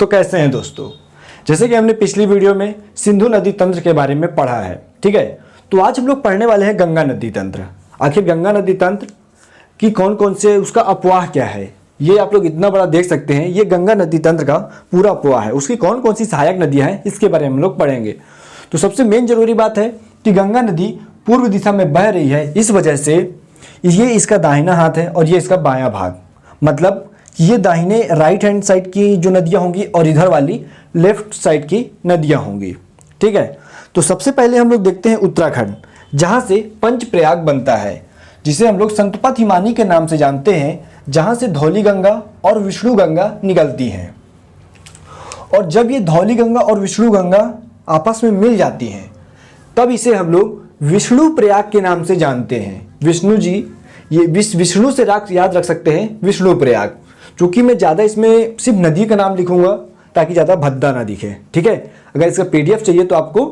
तो कैसे हैं दोस्तों। जैसे कि हमने पिछली वीडियो में सिंधु नदी तंत्र के बारे में पढ़ा है, ठीक है। तो आज हम लोग पढ़ने वाले हैं गंगा नदी तंत्र। आखिर गंगा नदी तंत्र की कौन कौन से, उसका अपवाह क्या है, ये आप लोग इतना बड़ा देख सकते हैं। ये गंगा नदी तंत्र का पूरा अपवाह है, उसकी कौन कौन सी सहायक नदियां हैं इसके बारे में हम लोग पढ़ेंगे। तो सबसे मेन जरूरी बात है कि गंगा नदी पूर्व दिशा में बह रही है, इस वजह से ये इसका दाहिना हाथ है और ये इसका बायां भाग, मतलब ये दाहिने राइट हैंड साइड की जो नदियां होंगी और इधर वाली लेफ्ट साइड की नदियां होंगी, ठीक है। तो सबसे पहले हम लोग देखते हैं उत्तराखंड, जहां से पंचप्रयाग बनता है, जिसे हम लोग संतपथ हिमानी के नाम से जानते हैं, जहां से धौली गंगा और विष्णु गंगा निकलती हैं। और जब ये धौली गंगा और विष्णु गंगा आपस में मिल जाती हैं, तब इसे हम लोग विष्णु प्रयाग के नाम से जानते हैं। विष्णु जी, ये विष्णु से याद रख सकते हैं विष्णु प्रयाग। चूंकि मैं ज़्यादा इसमें सिर्फ नदी का नाम लिखूंगा ताकि ज़्यादा भद्दा ना दिखे, ठीक है। अगर इसका PDF चाहिए तो आपको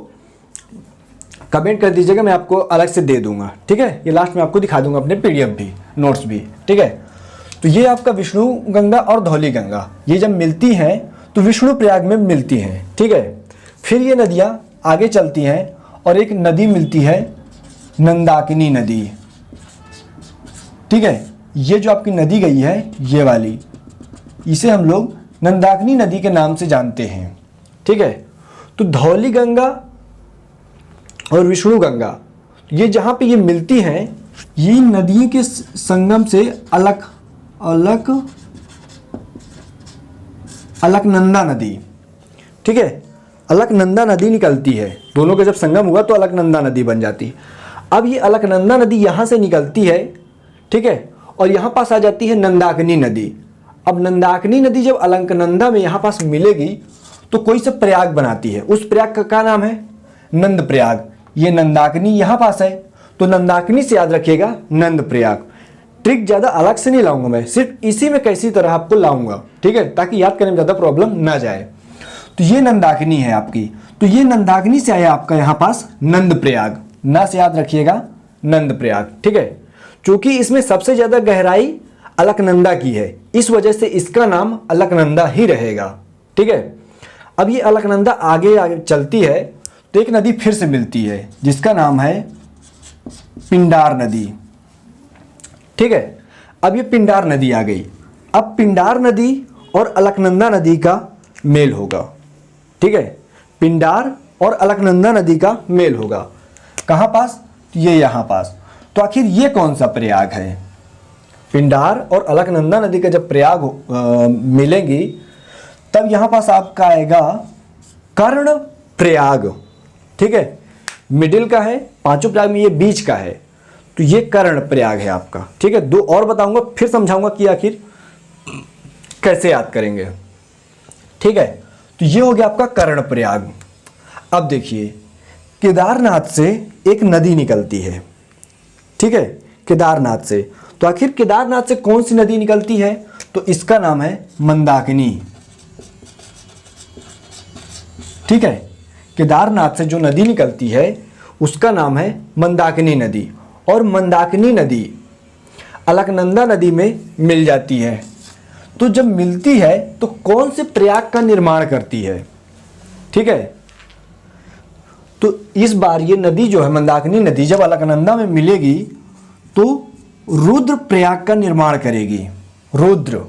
कमेंट कर दीजिएगा, मैं आपको अलग से दे दूंगा, ठीक है। ये लास्ट में आपको दिखा दूंगा अपने PDF भी, नोट्स भी, ठीक है। तो ये आपका विष्णु गंगा और धौली गंगा ये जब मिलती हैं तो विष्णु प्रयाग में मिलती हैं, ठीक है। फिर ये नदियाँ आगे चलती हैं और एक नदी मिलती है नंदाकिनी नदी, ठीक है। ये जो आपकी नदी गई है ये वाली, इसे हम लोग नंदाकिनी नदी के नाम से जानते हैं, ठीक है। तो धौली गंगा और विष्णु गंगा ये जहाँ पे ये मिलती हैं, ये नदियों के संगम से अलकनंदा नदी, ठीक है, अलकनंदा नदी निकलती है। दोनों का जब संगम हुआ तो अलकनंदा नदी बन जाती है। अब ये अलकनंदा नदी यहाँ से निकलती है, ठीक है, और यहाँ पास आ जाती है नंदाकिनी नदी। अब नंदाकिनी नदी जब अलकनंदा में यहाँ पास मिलेगी तो कोई सा प्रयाग बनाती है, उस प्रयाग का क्या नाम है, नंद प्रयाग। ये नंदाकिनी यहाँ पास है तो नंदाकिनी से याद रखिएगा नंद प्रयाग। ट्रिक ज़्यादा अलग से नहीं लाऊंगा मैं, सिर्फ इसी में कैसी तरह आपको लाऊंगा, ठीक है, ताकि याद करने में ज़्यादा प्रॉब्लम ना जाए। तो ये नंदाकिनी है आपकी, तो ये नंदाकिनी से आया आपका यहाँ पास नंद प्रयाग, ना से याद रखिएगा नंद प्रयाग, ठीक है। क्योंकि इसमें सबसे ज़्यादा गहराई अलकनंदा की है, इस वजह से इसका नाम अलकनंदा ही रहेगा, ठीक है। अब ये अलकनंदा आगे चलती है तो एक नदी फिर से मिलती है जिसका नाम है पिंडार नदी, ठीक है। अब ये पिंडार नदी आ गई। अब पिंडार नदी और अलकनंदा नदी का मेल होगा, ठीक है। पिंडार और अलकनंदा नदी का मेल होगा कहाँ पास, ये यहाँ पास। तो आखिर ये कौन सा प्रयाग है, पिंडार और अलकनंदा नदी का जब प्रयाग मिलेंगी तब यहाँ पास आपका आएगा कर्ण प्रयाग, ठीक है। मिडिल का है, पांचों प्रयाग में ये बीच का है, तो ये कर्ण प्रयाग है आपका, ठीक है। दो और बताऊंगा, फिर समझाऊंगा कि आखिर कैसे याद करेंगे, ठीक है। तो ये हो गया आपका कर्ण प्रयाग। अब देखिए केदारनाथ से एक नदी निकलती है, ठीक है, केदारनाथ से। तो आखिर केदारनाथ से कौन सी नदी निकलती है, तो इसका नाम है मंदाकिनी, ठीक है। केदारनाथ से जो नदी निकलती है उसका नाम है मंदाकिनी नदी, और मंदाकिनी नदी अलकनंदा नदी में मिल जाती है। तो जब मिलती है तो कौन से प्रयाग का निर्माण करती है, ठीक है। तो इस बार ये नदी जो है मंदाकिनी नदी जब अलकनंदा में मिलेगी तो रुद्र प्रयाग का निर्माण करेगी, रुद्र,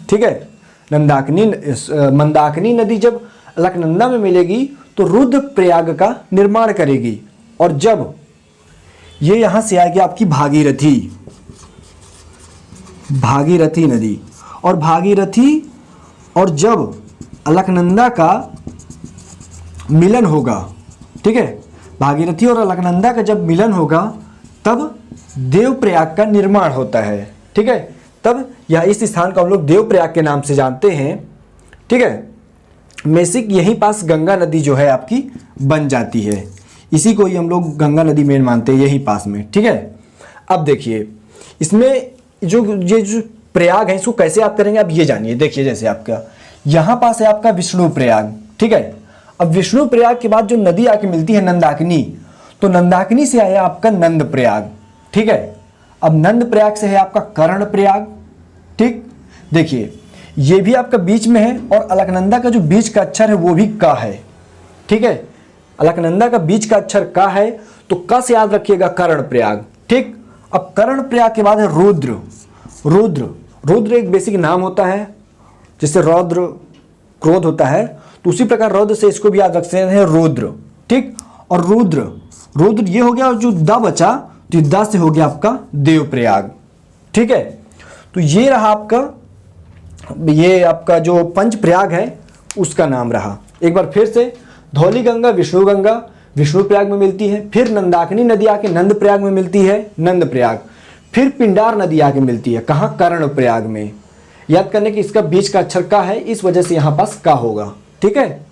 ठीक है। मंदाकिनी नदी जब अलकनंदा में मिलेगी तो रुद्र प्रयाग का निर्माण करेगी। और जब ये यहां से आएगी आपकी भागीरथी नदी, और भागीरथी और जब अलकनंदा का मिलन होगा, ठीक है, भागीरथी और अलकनंदा का जब मिलन होगा तब देवप्रयाग का निर्माण होता है, ठीक है। तब यह इस स्थान को हम लोग देवप्रयाग के नाम से जानते हैं, ठीक है। मेसिक यहीं पास गंगा नदी जो है आपकी बन जाती है, इसी को ही हम लोग गंगा नदी मेन मानते हैं, यहीं पास में, ठीक है। अब देखिए इसमें ये जो प्रयाग है इसको कैसे याद करेंगे आप ये जानिए। देखिए जैसे आपका यहाँ पास है आपका विष्णु प्रयाग, ठीक है। अब विष्णु प्रयाग के बाद जो नदी आके मिलती है नंदाकिनी, तो नंदाकिनी से आया आपका नंद प्रयाग, ठीक है। अब नंद प्रयाग से है आपका कर्ण प्रयाग, ठीक। देखिए ये भी आपका बीच में है, और अलकनंदा का जो बीच का अक्षर है वो भी का है। ठीक है, अलकनंदा का बीच का अक्षर का है, तो का से याद रखिएगा कर्णप्रयाग। ठीक, अब कर्णप्रयाग के बाद है रुद्र। रुद्र रुद्र एक बेसिक नाम होता है, जिससे रौद्र क्रोध होता है, तो उसी प्रकार रौद्र से इसको भी याद रख सकते हैं रुद्र। ठीक, और रुद्र रुद्र ये हो गया, और जो द बचा तो द से हो गया आपका देवप्रयाग। ठीक है, तो ये रहा आपका, ये आपका जो पंचप्रयाग है उसका नाम रहा। एक बार फिर से, धौली गंगा विष्णु प्रयाग में मिलती है, फिर नंदाकिनी नदी आके नंद प्रयाग में मिलती है, नंद प्रयाग, फिर पिंडार नदी आके मिलती है, कहाँ, कर्ण प्रयाग में। याद करने कि इसका बीच का अक्षर का है, इस वजह से यहाँ पास का होगा। ठीक है,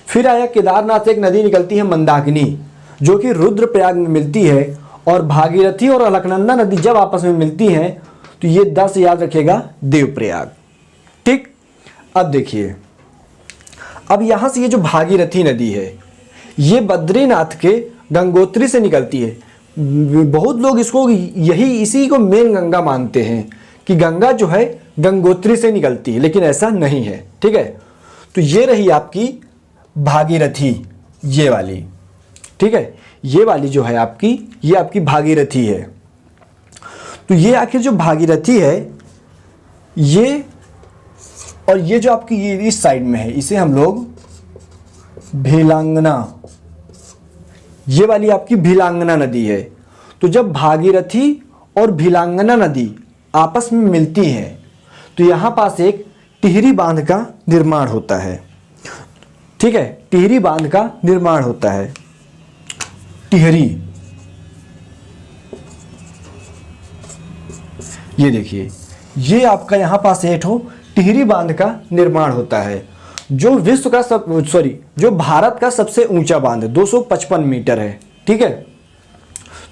फिर आया केदारनाथ से एक नदी निकलती है मंदाकिनी, जो कि रुद्रप्रयाग में मिलती है, और भागीरथी और अलकनंदा नदी जब आपस में मिलती हैं तो ये 10 याद रखिएगा देवप्रयाग। ठीक, अब देखिए, अब यहां से ये जो भागीरथी नदी है ये बद्रीनाथ के गंगोत्री से निकलती है। बहुत लोग इसको इसी को मेन गंगा मानते हैं कि गंगा जो है गंगोत्री से निकलती है, लेकिन ऐसा नहीं है। ठीक है, तो ये रही आपकी भागीरथी, ये वाली। ठीक है, ये वाली जो है आपकी, ये आपकी भागीरथी है। तो ये आखिर जो भागीरथी है ये, और ये जो आपकी ये इस साइड में है, इसे हम लोग भीलांगना, ये वाली आपकी भीलांगना नदी है। तो जब भागीरथी और भीलांगना नदी आपस में मिलती हैं तो यहाँ पास एक टिहरी बांध का निर्माण होता है। ठीक है, टिहरी बांध का निर्माण होता है। टिहरी, ये देखिए, ये आपका यहाँ पास एक टिहरी बांध का निर्माण होता है, जो विश्व का जो भारत का सबसे ऊंचा बांध है, 255 मीटर है। ठीक है,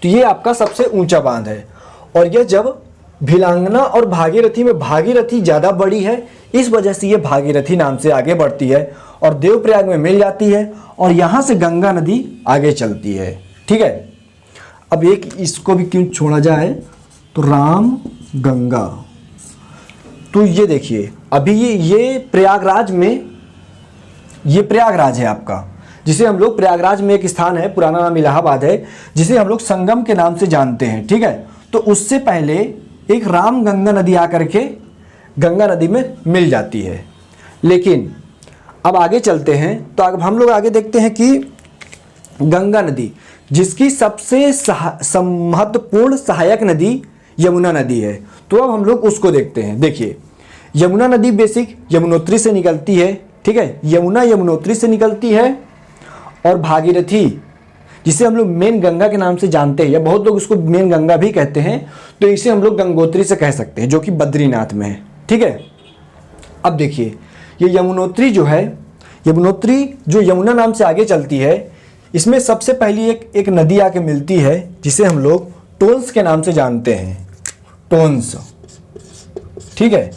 तो ये आपका सबसे ऊंचा बांध है, और यह जब भीलांगना और भागीरथी में भागीरथी ज़्यादा बड़ी है, इस वजह से ये भागीरथी नाम से आगे बढ़ती है और देवप्रयाग में मिल जाती है, और यहाँ से गंगा नदी आगे चलती है। ठीक है, अब एक इसको भी क्यों छोड़ा जाए, तो राम गंगा, तो ये देखिए, अभी ये प्रयागराज में, ये प्रयागराज है आपका, जिसे हम लोग, प्रयागराज में एक स्थान है, पुराना नाम इलाहाबाद है, जिसे हम लोग संगम के नाम से जानते हैं। ठीक है, तो उससे पहले एक राम गंगा नदी आकर के गंगा नदी में मिल जाती है। लेकिन अब आगे चलते हैं, तो अब हम लोग आगे देखते हैं कि गंगा नदी, जिसकी सबसे महत्वपूर्ण सहायक नदी यमुना नदी है, तो अब हम लोग उसको देखते हैं। देखिए, यमुना नदी बेसिक यमुनोत्री से निकलती है। ठीक है, यमुना यमुनोत्री से निकलती है, और भागीरथी, जिसे हम लोग मेन गंगा के नाम से जानते हैं, या बहुत लोग इसको मेन गंगा भी कहते हैं, तो इसे हम लोग गंगोत्री से कह सकते हैं, जो कि बद्रीनाथ में है। ठीक है, अब देखिए, ये यमुनोत्री जो है, यमुनोत्री जो यमुना नाम से आगे चलती है, इसमें सबसे पहली एक नदी आके मिलती है, जिसे हम लोग टोंस के नाम से जानते हैं, टोंस। ठीक है,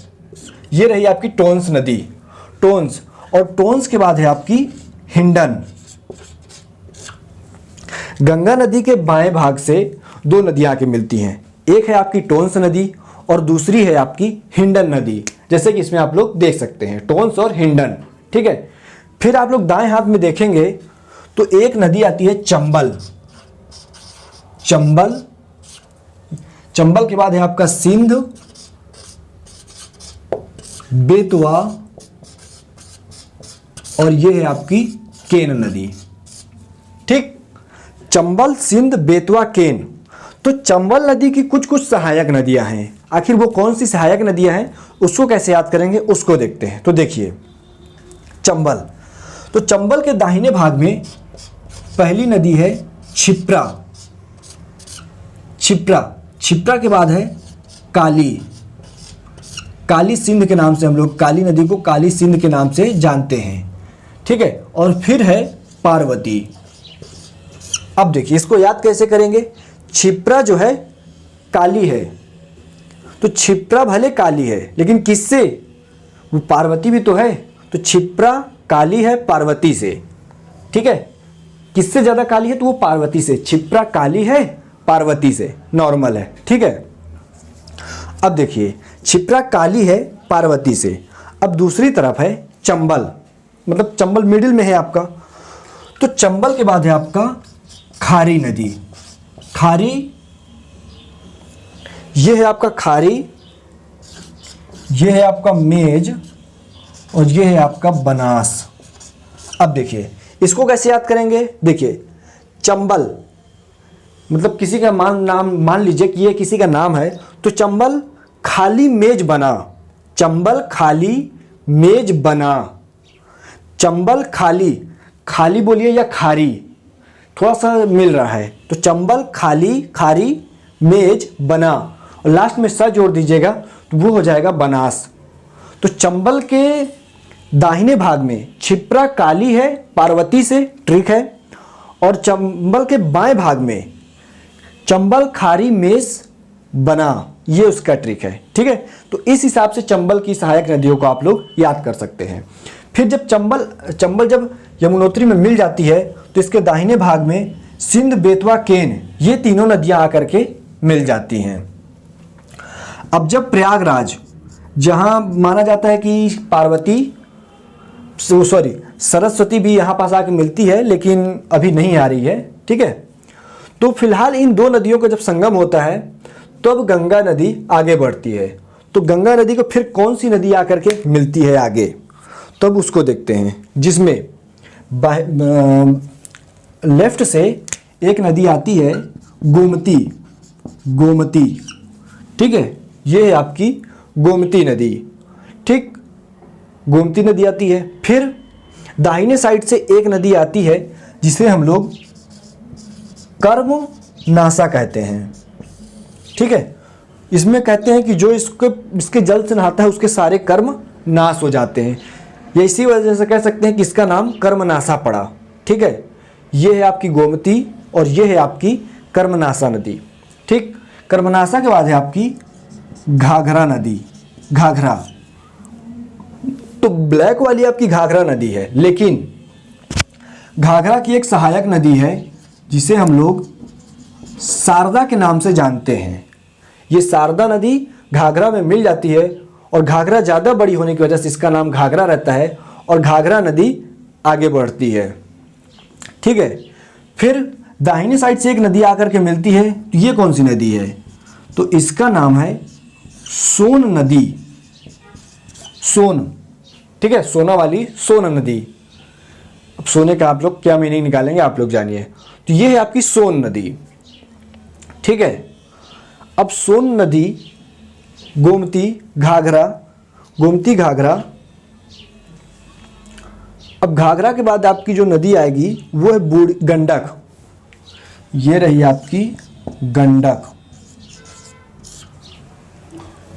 ये रही आपकी टोंस नदी, टोंस, और टोंस के बाद है आपकी हिंडन। गंगा नदी के बाएं भाग से 2 नदियां आके मिलती हैं, एक है आपकी टोंस नदी और दूसरी है आपकी हिंडन नदी, जैसे कि इसमें आप लोग देख सकते हैं, टोंस और हिंडन। ठीक है, फिर आप लोग दाएं हाथ में देखेंगे तो एक नदी आती है चंबल, चंबल, चंबल के बाद है आपका सिंध, बेतवा, और ये है आपकी केन नदी। ठीक, चंबल, सिंध, बेतवा, केन। तो चंबल नदी की कुछ कुछ सहायक नदियां हैं, आखिर वो कौन सी सहायक नदियां हैं, उसको कैसे याद करेंगे, उसको देखते हैं। तो देखिए, चंबल, तो चंबल के दाहिने भाग में पहली नदी है क्षिप्रा, क्षिप्रा, क्षिप्रा के बाद है काली, काली सिंध के नाम से, हम लोग काली नदी को काली सिंध के नाम से जानते हैं। ठीक है, और फिर है पार्वती। अब देखिए, इसको याद कैसे करेंगे, क्षिप्रा जो है काली है, तो क्षिप्रा भले काली है, लेकिन किससे, वो पार्वती भी तो है, तो क्षिप्रा काली है पार्वती से। ठीक है, किससे ज़्यादा काली है, तो वो पार्वती से, क्षिप्रा काली है पार्वती से, नॉर्मल है। ठीक है, अब देखिए, क्षिप्रा काली है पार्वती से। अब दूसरी तरफ है चंबल, मतलब चंबल मिडिल में है आपका। तो चंबल के बाद है आपका खारी नदी। खारी, ये है आपका खारी, ये है आपका मेज और ये है आपका बनास। अब देखिए इसको कैसे याद करेंगे। देखिए चंबल मतलब किसी का नाम मान लीजिए कि ये किसी का नाम है, तो चंबल खाली मेज बना, चंबल खाली मेज बना। चंबल खाली, खाली बोलिए या खारी, थोड़ा सा मिल रहा है, तो चंबल खाली खारी मेज बना और लास्ट में स जोड़ दीजिएगा तो वो हो जाएगा बनास। तो चंबल के दाहिने भाग में क्षिप्रा काली है पार्वती से, ट्रिक है, और चंबल के बाएं भाग में चंबल खारी मेज बना, ये उसका ट्रिक है। ठीक है, तो इस हिसाब से चंबल की सहायक नदियों को आप लोग याद कर सकते हैं। फिर जब चंबल जब यमुनोत्री में मिल जाती है तो इसके दाहिने भाग में सिंध, बेतवा, केन, ये तीनों नदियां आकर के मिल जाती हैं। अब जब प्रयागराज, जहां माना जाता है कि सरस्वती भी यहाँ पास आके मिलती है लेकिन अभी नहीं आ रही है। ठीक है, तो फिलहाल इन दो नदियों का जब संगम होता है तो अब गंगा नदी आगे बढ़ती है। तो गंगा नदी को फिर कौन सी नदी आकर के मिलती है आगे, तो अब उसको देखते हैं, जिसमें लेफ्ट से एक नदी आती है गोमती, गोमती। ठीक है, ये है आपकी गोमती नदी। ठीक, गोमती नदी आती है। फिर दाहिने साइड से एक नदी आती है जिसे हम लोग कर्म नासा कहते हैं। ठीक है, इसमें कहते हैं कि जो इसके जल से नहाता है उसके सारे कर्म नाश हो जाते हैं। ये इसी वजह से कह सकते हैं कि इसका नाम कर्मनासा पड़ा। ठीक है, ये है आपकी गोमती और ये है आपकी कर्मनासा नदी। ठीक, कर्मनासा के बाद है आपकी घाघरा नदी। घाघरा, तो ब्लैक वाली आपकी घाघरा नदी है, लेकिन घाघरा की एक सहायक नदी है जिसे हम लोग शारदा के नाम से जानते हैं। ये शारदा नदी घाघरा में मिल जाती है और घाघरा ज़्यादा बड़ी होने की वजह से इसका नाम घाघरा रहता है और घाघरा नदी आगे बढ़ती है। ठीक है, फिर दाहिने साइड से एक नदी आकर के मिलती है, तो ये कौन सी नदी है, तो इसका नाम है सोन नदी। सोन, ठीक है, सोना वाली सोन नदी। अब सोने का आप लोग क्या मीनिंग निकालेंगे आप लोग जानिए। तो ये है आपकी सोन नदी। ठीक है, अब सोन नदी, गोमती, घाघरा, गोमती, घाघरा। अब घाघरा के बाद आपकी जो नदी आएगी वो है बूढ़ी गंडक। ये रही आपकी गंडक।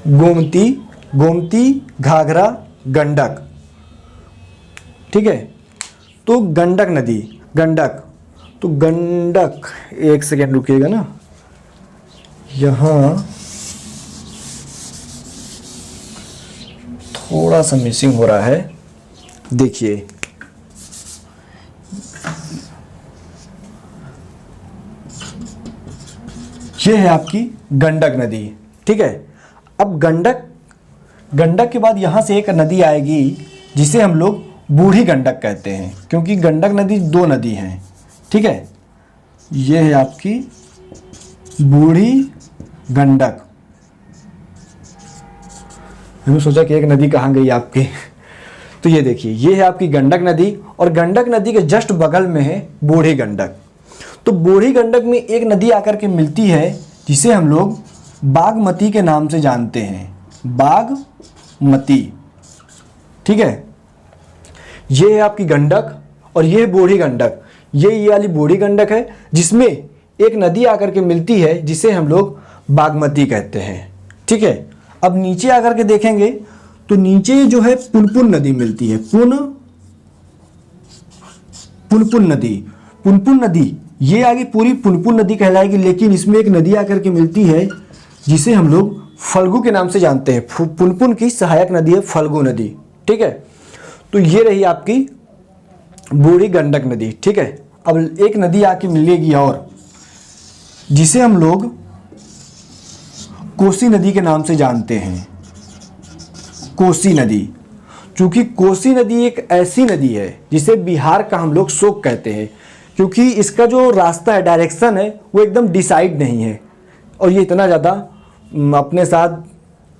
गोमती, गोमती, घाघरा, गंडक। ठीक है, तो गंडक नदी, गंडक, तो गंडक, एक सेकेंड रुकिएगा ना, यहाँ थोड़ा सा मिसिंग हो रहा है। देखिए ये है आपकी गंडक नदी। ठीक है, अब गंडक के बाद यहाँ से एक नदी आएगी जिसे हम लोग बूढ़ी गंडक कहते हैं, क्योंकि गंडक नदी दो नदी हैं। ठीक है, ये है आपकी बूढ़ी गंडक। मैंने सोचा कि एक नदी कहाँ गई आपकी तो ये देखिए, ये है आपकी गंडक नदी और गंडक नदी के जस्ट बगल में है बूढ़ी गंडक। तो बूढ़ी गंडक में एक नदी आकर के मिलती है जिसे हम लोग बागमती के नाम से जानते हैं, बागमती। ठीक है, ये है आपकी गंडक और ये है बूढ़ी गंडक। ये वाली बूढ़ी गंडक है जिसमें एक नदी आकर के मिलती है जिसे हम लोग बागमती कहते हैं। ठीक है, अब नीचे आकर के देखेंगे तो नीचे जो है पुनपुन नदी मिलती है। पुनपुन नदी, पुनपुन नदी ये आगे पूरी पुनपुन नदी कहलाएगी, लेकिन इसमें एक नदी आकर के मिलती है जिसे हम लोग फल्गु के नाम से जानते हैं। पुनपुन की सहायक नदी है फल्गु नदी। ठीक है, तो ये रही आपकी बूढ़ी गंडक नदी। ठीक है, अब एक नदी आके मिलेगी और जिसे हम लोग कोसी नदी के नाम से जानते हैं। कोसी नदी। चूँकि कोसी नदी एक ऐसी नदी है जिसे बिहार का हम लोग शोक कहते हैं, क्योंकि इसका जो रास्ता है, डायरेक्शन है, वो एकदम डिसाइड नहीं है और ये इतना ज़्यादा अपने साथ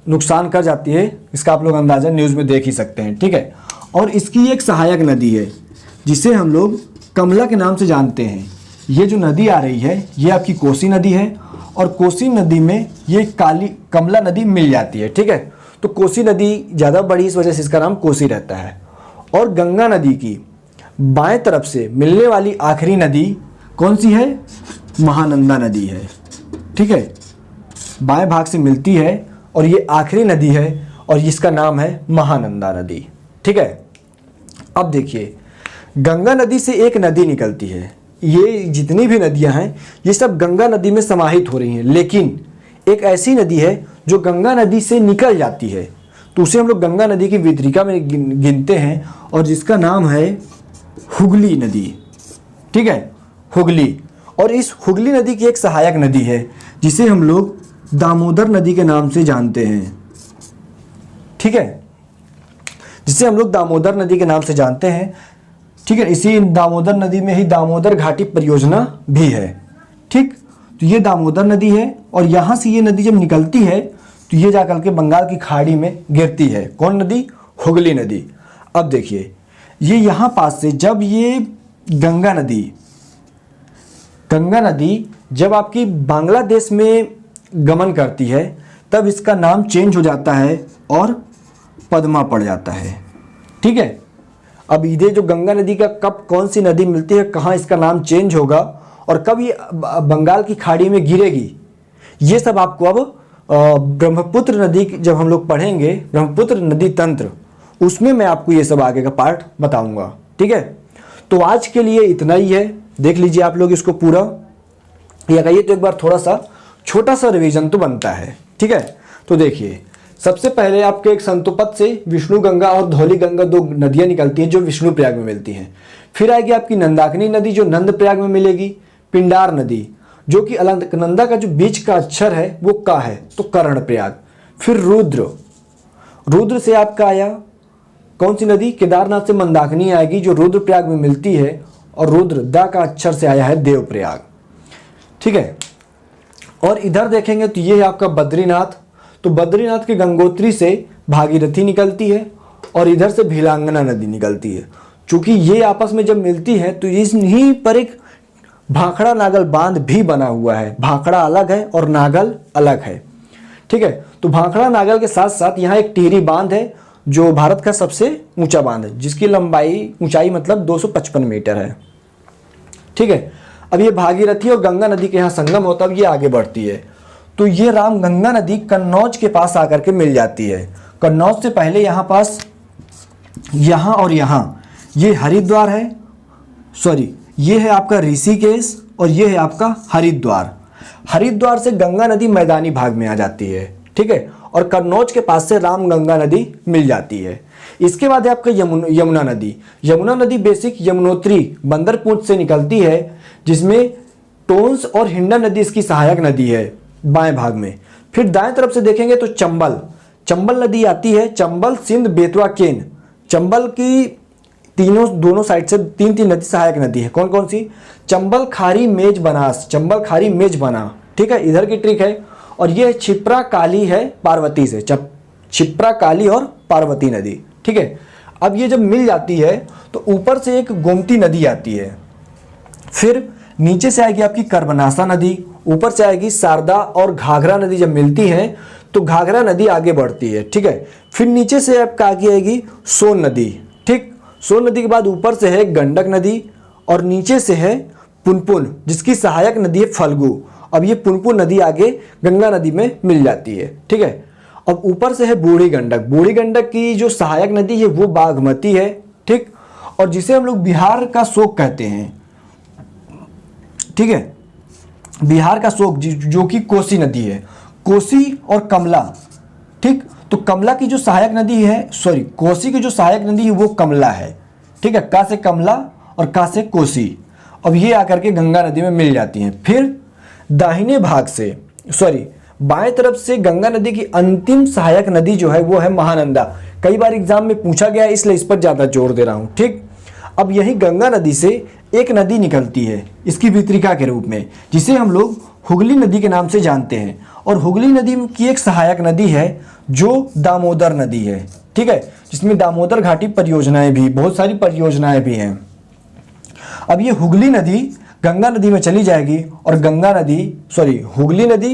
नुकसान कर जाती है, इसका आप लोग अंदाज़ा न्यूज़ में देख ही सकते हैं। ठीक है, और इसकी एक सहायक नदी है जिसे हम लोग कमला के नाम से जानते हैं। ये जो नदी आ रही है ये आपकी कोसी नदी है और कोसी नदी में ये काली कमला नदी मिल जाती है। ठीक है, तो कोसी नदी ज़्यादा बड़ी, इस वजह से इसका नाम कोसी रहता है। और गंगा नदी की बाएं तरफ से मिलने वाली आखिरी नदी कौन सी है? महानंदा नदी है। ठीक है, बाएं भाग से मिलती है और ये आखिरी नदी है और इसका नाम है महानंदा नदी। ठीक है, अब देखिए गंगा नदी से एक नदी निकलती है। ये जितनी भी नदियां हैं ये सब गंगा नदी में समाहित हो रही हैं, लेकिन एक ऐसी नदी है जो गंगा नदी से निकल जाती है, तो उसे हम लोग गंगा नदी की वितरिका में गिनते हैं और जिसका नाम है हुगली नदी। ठीक है, हुगली। और इस हुगली नदी की एक सहायक नदी है जिसे हम लोग दामोदर नदी के नाम से जानते हैं। ठीक है, जिसे हम लोग दामोदर नदी के नाम से जानते हैं। ठीक है, इसी दामोदर नदी में ही दामोदर घाटी परियोजना भी है। ठीक, तो ये दामोदर नदी है और यहाँ से ये नदी जब निकलती है तो ये जाकर के बंगाल की खाड़ी में गिरती है। कौन नदी? हुगली नदी। अब देखिए ये यहाँ पास से जब ये गंगा नदी जब आपकी बांग्लादेश में गमन करती है तब इसका नाम चेंज हो जाता है और पद्मा पड़ जाता है। ठीक है, अब ये जो गंगा नदी का कब कौन सी नदी मिलती है, कहाँ इसका नाम चेंज होगा और कब ये बंगाल की खाड़ी में गिरेगी, ये सब आपको अब ब्रह्मपुत्र नदी जब हम लोग पढ़ेंगे, ब्रह्मपुत्र नदी तंत्र, उसमें मैं आपको ये सब आगे का पार्ट बताऊंगा। ठीक है, तो आज के लिए इतना ही है। देख लीजिए आप लोग इसको पूरा, या कहिए तो एक बार थोड़ा सा छोटा सा रिवीजन तो बनता है। ठीक है, तो देखिए सबसे पहले आपके एक संतोपद से विष्णु गंगा और धौली गंगा दो नदियां निकलती हैं जो विष्णु प्रयाग में मिलती हैं। फिर आएगी आपकी नंदाकिनी नदी जो नंद प्रयाग में मिलेगी। पिंडार नदी जो कि अलकनंदा का जो बीच का अक्षर है वो का है तो कर्ण प्रयाग। फिर रुद्र से आपका आया कौन सी नदी? केदारनाथ से मंदाकिनी आएगी जो रुद्र प्रयाग में मिलती है और रुद्र दा का अक्षर से आया है देव प्रयाग। ठीक है, और इधर देखेंगे तो ये है आपका बद्रीनाथ। तो बद्रीनाथ के गंगोत्री से भागीरथी निकलती है और इधर से भिलांगना नदी निकलती है। चूंकि ये आपस में जब मिलती है तो इन्हीं पर एक भाखड़ा नागल बांध भी बना हुआ है। भाखड़ा अलग है और नागल अलग है। ठीक है, तो भाखड़ा नागल के साथ साथ यहाँ एक टिहरी बांध है जो भारत का सबसे ऊंचा बांध है, जिसकी ऊंचाई मतलब 255 मीटर है। ठीक है, अब ये भागीरथी और गंगा नदी के यहाँ संगम होता है, ये आगे बढ़ती है। तो ये राम गंगा नदी कन्नौज के पास आकर के मिल जाती है। कन्नौज से पहले यहाँ पास यहाँ और यहाँ ये हरिद्वार है, सॉरी ये है आपका ऋषिकेश और ये है आपका हरिद्वार। हरिद्वार से गंगा नदी मैदानी भाग में आ जाती है। ठीक है, और कन्नौज के पास से राम गंगा नदी मिल जाती है। इसके बाद है आपका यमुना नदी। यमुना नदी बेसिक यमुनोत्री बंदरपूंछ से निकलती है, जिसमें टोंस और हिंडन नदी इसकी सहायक नदी है बाएं भाग में। फिर दाएं तरफ से देखेंगे तो चंबल नदी आती है। चंबल, सिंध, बेतवा, केन, चंबल की दोनों साइड से तीन नदी सहायक नदी है। कौन कौन सी? चंबल, खारी, मेज, बनास। चंबल, खारी, मेज, बना। ठीक है, इधर की ट्रिक है। और ये छिप्रा, काली है पार्वती से। छिप्रा, काली और पार्वती नदी। ठीक है, अब ये जब मिल जाती है तो ऊपर से एक गोमती नदी आती है। फिर नीचे से आएगी आपकी कर्बनासा नदी, ऊपर से आएगी शारदा और घाघरा नदी। जब मिलती है तो घाघरा नदी आगे बढ़ती है। ठीक है, फिर नीचे से आपका आगे आएगी सोन नदी। ठीक, सोन नदी के बाद ऊपर से है गंडक नदी और नीचे से है पुनपुन, जिसकी सहायक नदी है फल्गु। अब ये पुनपुन नदी आगे गंगा नदी में मिल जाती है। ठीक है, अब ऊपर से है बूढ़ी गंडक। बूढ़ी गंडक की जो सहायक नदी है वो बागमती है। ठीक, और जिसे हम लोग बिहार का शोक कहते हैं। ठीक है, बिहार का शोक जो कि कोसी नदी है। कोसी और कमला। ठीक, तो कमला की जो सहायक नदी है, सॉरी कोसी की जो सहायक नदी है वो कमला है। ठीक है, का से कमला और का से कोसी। अब ये आकर के गंगा नदी में मिल जाती हैं। फिर दाहिने भाग से, सॉरी बाएं तरफ से गंगा नदी की अंतिम सहायक नदी जो है वो है महानंदा। कई बार एग्जाम में पूछा गया है, इसलिए इस पर ज़्यादा जोर दे रहा हूँ। ठीक, अब यही गंगा नदी से एक नदी निकलती है इसकी वितरिका के रूप में, जिसे हम लोग हुगली नदी के नाम से जानते हैं। और हुगली नदी की एक सहायक नदी है जो दामोदर नदी है। ठीक है, जिसमें दामोदर घाटी परियोजनाएं भी, बहुत सारी परियोजनाएं भी हैं। अब ये हुगली नदी गंगा नदी में चली जाएगी और हुगली नदी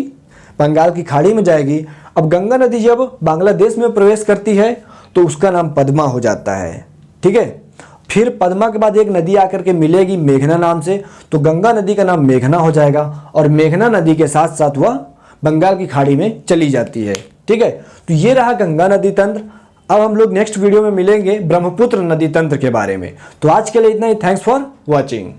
बंगाल की खाड़ी में जाएगी। अब गंगा नदी जब बांग्लादेश में प्रवेश करती है तो उसका नाम पद्मा हो जाता है। ठीक है, फिर पद्मा के बाद एक नदी आकर के मिलेगी मेघना नाम से, तो गंगा नदी का नाम मेघना हो जाएगा और मेघना नदी के साथ साथ वह बंगाल की खाड़ी में चली जाती है। ठीक है, तो ये रहा गंगा नदी तंत्र। अब हम लोग नेक्स्ट वीडियो में मिलेंगे ब्रह्मपुत्र नदी तंत्र के बारे में। तो आज के लिए इतना ही। Thanks for watching.